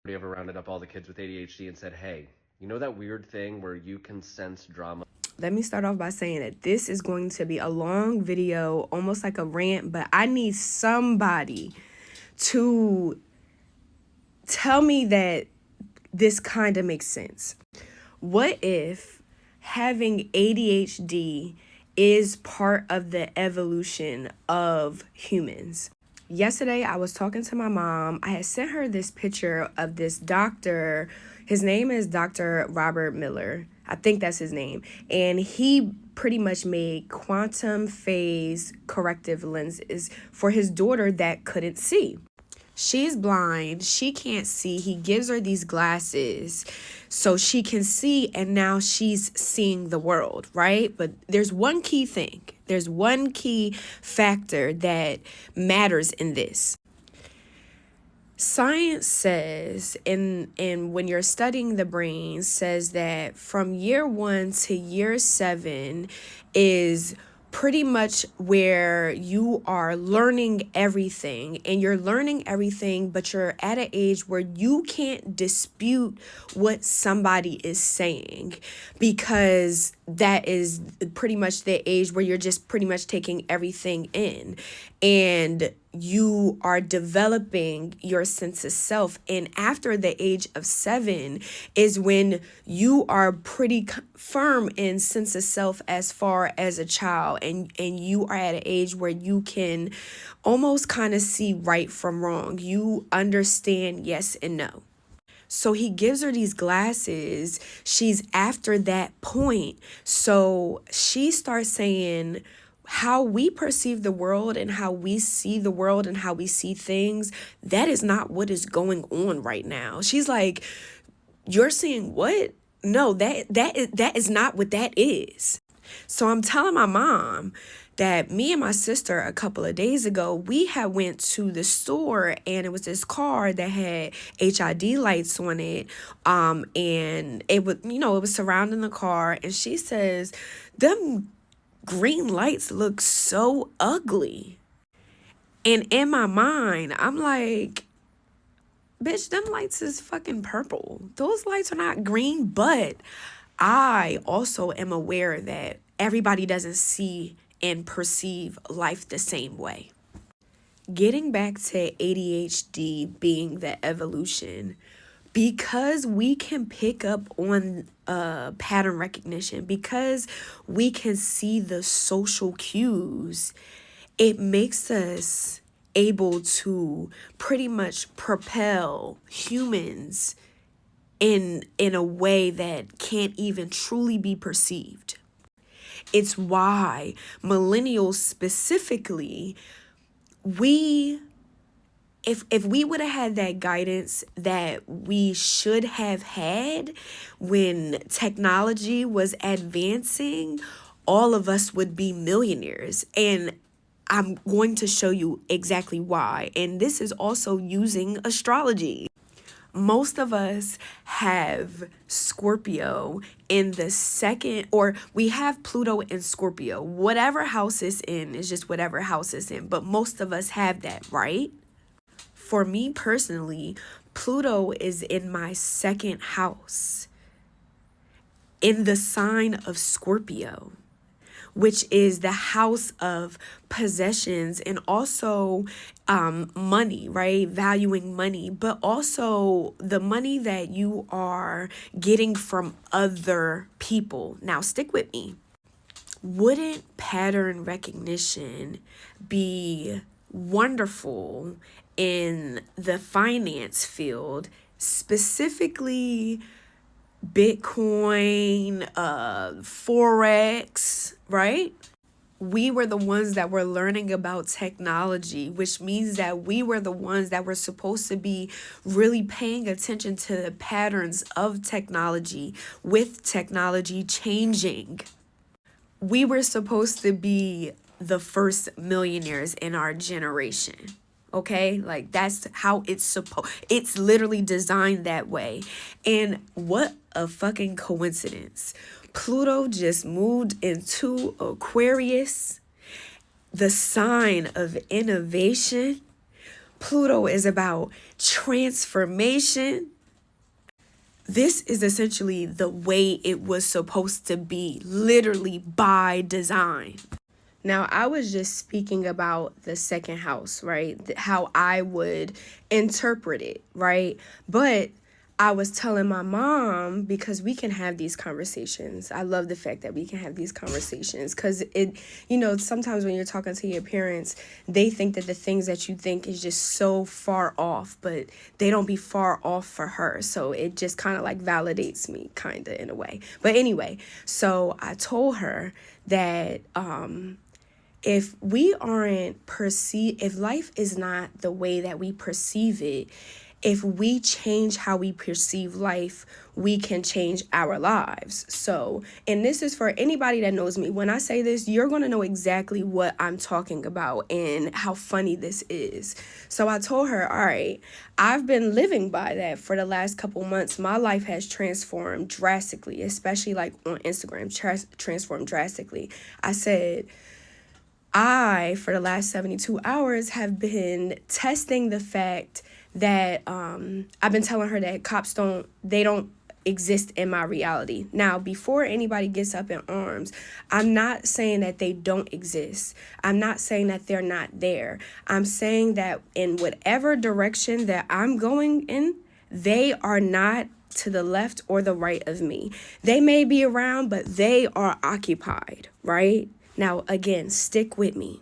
ever rounded up all the kids with ADHD and said, hey, you know that weird thing where you can sense drama? Let me start off by saying that this is going to be a long video, almost like a rant, but I need somebody to tell me that this kind of makes sense. What if having ADHD is part of the evolution of humans? Yesterday, I was talking to my mom. I had sent her this picture of this doctor. His name is Dr. Robert Miller. I think that's his name. And he pretty much made quantum phase corrective lenses for his daughter that couldn't see. She's blind. She can't see. He gives her these glasses so she can see, and now she's seeing the world, right? But there's one key thing. There's one key factor that matters in this. Science says, and when you're studying the brain, says that from year 1 to year 7 is pretty much where you are learning everything, and you're learning everything, but you're at an age where you can't dispute what somebody is saying, because that is pretty much the age where you're just pretty much taking everything in, and you are developing your sense of self. And after the age of 7 is when you are pretty firm in sense of self as far as a child, and you are at an age where you can almost kind of see right from wrong. You understand yes and no. So he gives her these glasses. She's after that point. So she starts saying, how we perceive the world and how we see the world and how we see things, that is not what is going on right now. She's like, you're seeing what? No, that is not what that is. So I'm telling my mom that me and my sister a couple of days ago, we had went to the store, and it was this car that had HID lights on it. And it was, it was surrounding the car. And she says, them green lights look so ugly. And in my mind, I'm like, bitch, them lights is fucking purple. Those lights are not green. But I also am aware that everybody doesn't see and perceive life the same way. Getting back to ADHD being the evolution, because we can pick up on pattern recognition, because we can see the social cues, it makes us able to pretty much propel humans in a way that can't even truly be perceived. It's why millennials specifically, if we would have had that guidance that we should have had when technology was advancing, all of us would be millionaires. And I'm going to show you exactly why. And this is also using astrology. Most of us have Scorpio in the second, or we have Pluto in Scorpio. Whatever house it's in is just whatever house it's in. But most of us have that, right? For me personally, Pluto is in my second house in the sign of Scorpio, which is the house of possessions and also money, right? Valuing money, but also the money that you are getting from other people. Now, stick with me. Wouldn't pattern recognition be wonderful in the finance field, specifically Bitcoin, Forex, right? We were the ones that were learning about technology, which means that we were the ones that were supposed to be really paying attention to the patterns of technology with technology changing. We were supposed to be the first millionaires in our generation. Okay, like that's how it's literally designed that way. And what a fucking coincidence. Pluto just moved into Aquarius, the sign of innovation, Pluto is about transformation. This is essentially the way it was supposed to be, literally by design. Now, I was just speaking about the second house, right? How I would interpret it, right? But I was telling my mom, because we can have these conversations. I love the fact that we can have these conversations because sometimes when you're talking to your parents, they think that the things that you think is just so far off, but they don't be far off for her. So it just kind of like validates me kind of in a way. But anyway, so I told her that, if life is not the way that we perceive it, if we change how we perceive life, we can change our lives. So, and this is for anybody that knows me. When I say this, you're going to know exactly what I'm talking about and how funny this is. So I told her, all right, I've been living by that for the last couple months. My life has transformed drastically, especially like on Instagram, transformed drastically. I said, for the last 72 hours, have been testing the fact that I've been telling her that cops don't exist in my reality. Now, before anybody gets up in arms, I'm not saying that they don't exist. I'm not saying that they're not there. I'm saying that in whatever direction that I'm going in, they are not to the left or the right of me. They may be around, but they are occupied, right? Now, again, stick with me.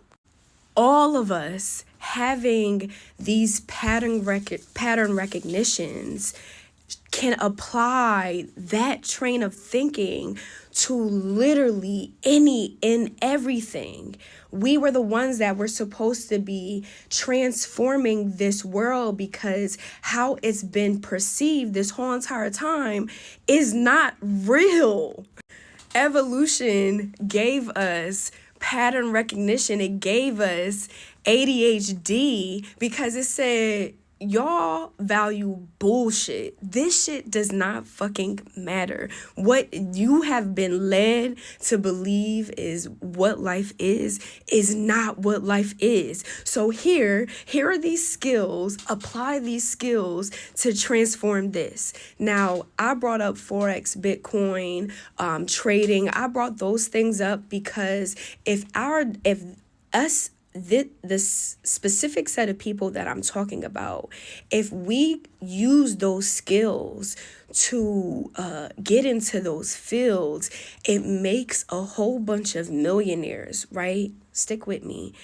All of us having these pattern recognitions can apply that train of thinking to literally any and everything. We were the ones that were supposed to be transforming this world, because how it's been perceived this whole entire time is not real. Evolution gave us pattern recognition. It gave us ADHD because it said, y'all value bullshit. This shit does not fucking matter. What you have been led to believe is what life is not what life is. So here are these skills. Apply these skills to transform this. Now, I brought up Forex, Bitcoin, trading. I brought those things up because this specific set of people that I'm talking about, if we use those skills to get into those fields, it makes a whole bunch of millionaires, right? Stick with me.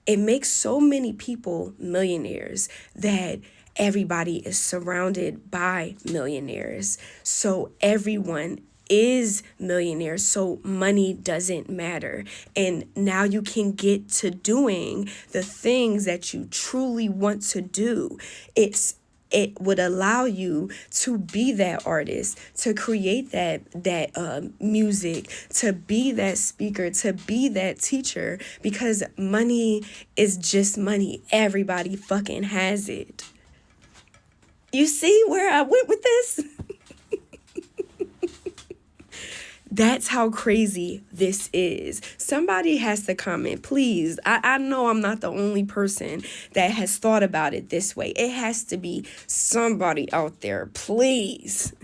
It makes so many people millionaires that everybody is surrounded by millionaires. So everyone is millionaires, so money doesn't matter. And now you can get to doing the things that you truly want to do. It would allow you to be that artist, to create that music, to be that speaker, to be that teacher, because money is just money. Everybody fucking has it. You see where I went with this? That's how crazy this is. Somebody has to comment, please. I know I'm not the only person that has thought about it this way. It has to be somebody out there, please.